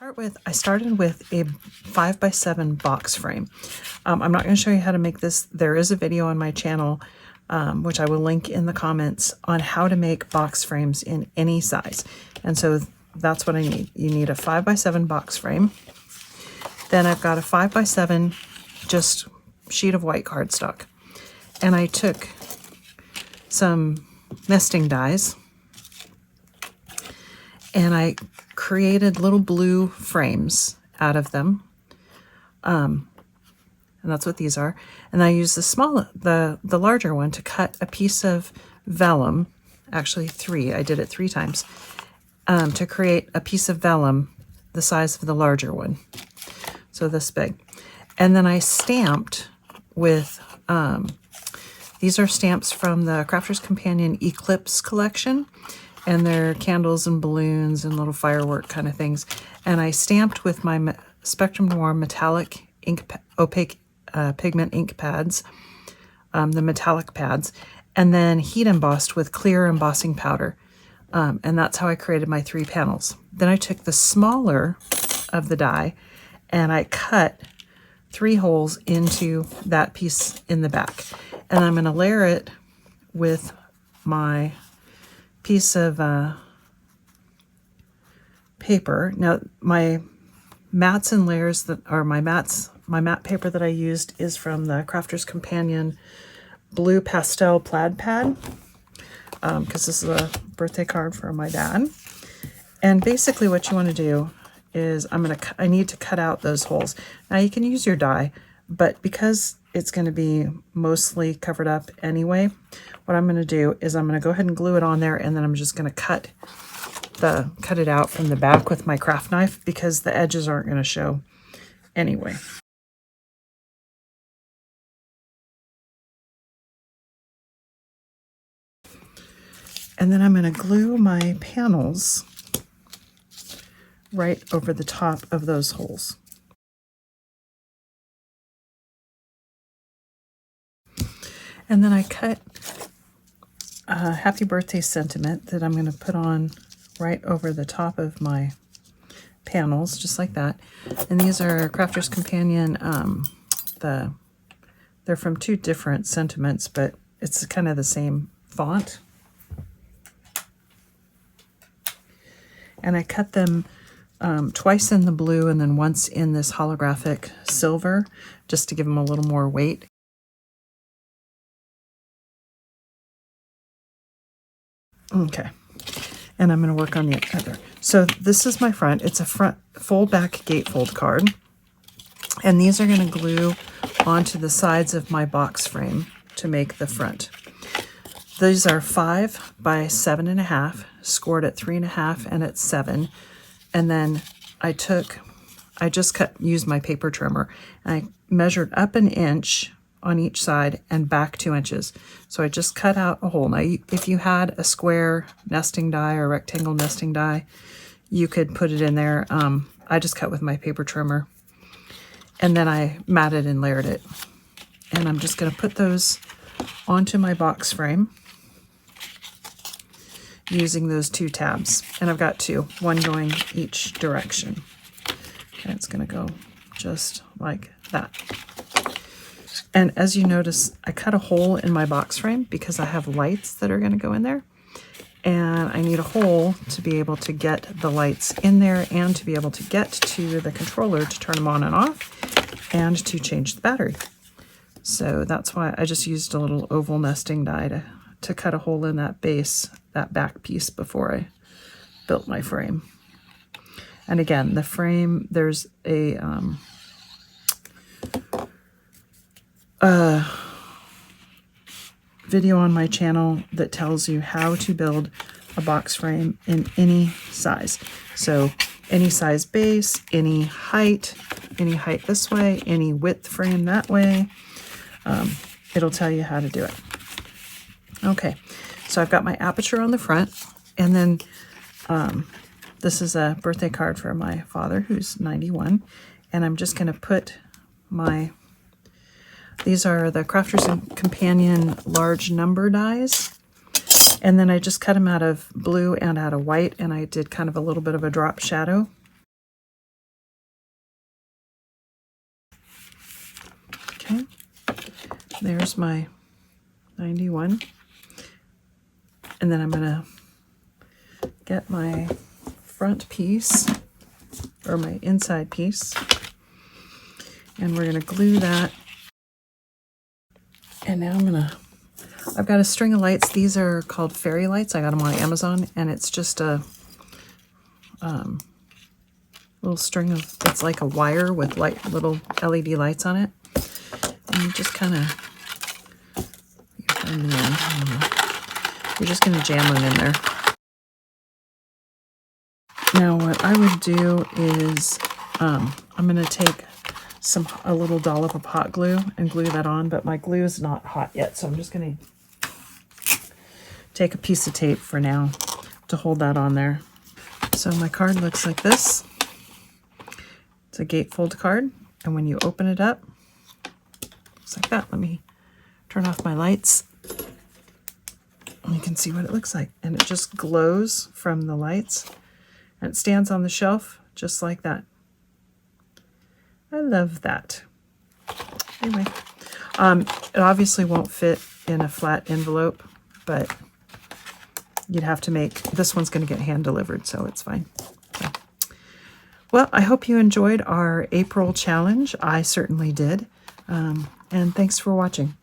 I started with a 5x7 box frame. I'm not going to show you how to make this. There is a video on my channel, which I will link in the comments, on how to make box frames in any size. And so that's what I need. You need a 5x7 box frame. Then I've got a 5x7 just sheet of white cardstock. And I took some nesting dies and I created little blue frames out of them. And that's what these are. And I used the larger one to cut a piece of vellum, actually three, I did it 3 times, to create a piece of vellum the size of the larger one. So this big. And then I stamped with, these are stamps from the Crafter's Companion Eclipse collection. And they're candles and balloons and little firework kind of things. And I stamped with my Spectrum Noir metallic ink, opaque pigment ink pads, the metallic pads, and then heat embossed with clear embossing powder. And that's how I created my 3 panels. Then I took the smaller of the die and I cut 3 holes into that piece in the back. And I'm going to layer it with my piece of paper. Now my mats and layers that are my matte paper that I used is from the Crafter's Companion blue pastel plaid pad, because this is a birthday card for my dad. And basically what you want to do is I need to cut out those holes. Now you can use your die, but because it's going to be mostly covered up anyway, what I'm going to do is I'm going to go ahead and glue it on there, and then I'm just going to cut it out from the back with my craft knife, because the edges aren't going to show anyway. And then I'm going to glue my panels right over the top of those holes. And then I cut a happy birthday sentiment that I'm going to put on right over the top of my panels, just like that. And these are Crafter's Companion. They're from 2 different sentiments, but it's kind of the same font. And I cut them twice in the blue and then once in this holographic silver, just to give them a little more weight. Okay, and I'm going to work on the other. So this is my front. It's a front fold back gatefold card. And these are going to glue onto the sides of my box frame to make the front. These are 5 by 7.5, scored at 3.5 and at 7. And then I just used my paper trimmer, and I measured up 1 inch on each side and back 2 inches. So I just cut out a hole. Now, if you had a square nesting die or rectangle nesting die, you could put it in there. I just cut with my paper trimmer, and then I matted and layered it. And I'm just going to put those onto my box frame using those 2 tabs. And I've got 2, one going each direction. And it's going to go just like that. And as you notice, I cut a hole in my box frame because I have lights that are going to go in there. And I need a hole to be able to get the lights in there and to be able to get to the controller to turn them on and off and to change the battery. So that's why I just used a little oval nesting die to cut a hole in that base, that back piece, before I built my frame. And again, the frame, there's a video on my channel that tells you how to build a box frame in any size. So any size base, any height this way, any width frame that way. It'll tell you how to do it. Okay, so I've got my aperture on the front, and then this is a birthday card for my father, who's 91, and I'm just going to put these are the Crafter's Companion large number dies, and then I just cut them out of blue and out of white, and I did kind of a little bit of a drop shadow. there's my 91. And then I'm going to get my front piece, or my inside piece, and we're going to glue that. And now I've got a string of lights. These are called fairy lights. I got them on Amazon, and it's just a little string of, it's like a wire with little LED lights on it. And you just kind of, you're just going to jam them in there. Now what I would do is I'm going to take a little dollop of hot glue and glue that on, but my glue is not hot yet, so I'm just going to take a piece of tape for now to hold that on there. So my card looks like this. It's a gatefold card, and when you open it up, it's like that. Let me turn off my lights. You can see what it looks like, and it just glows from the lights, and it stands on the shelf just like that. I love that. Anyway, it obviously won't fit in a flat envelope, but you'd have to make, this one's going to get hand delivered, so it's fine. So, well, I hope you enjoyed our April challenge. I certainly did. And thanks for watching.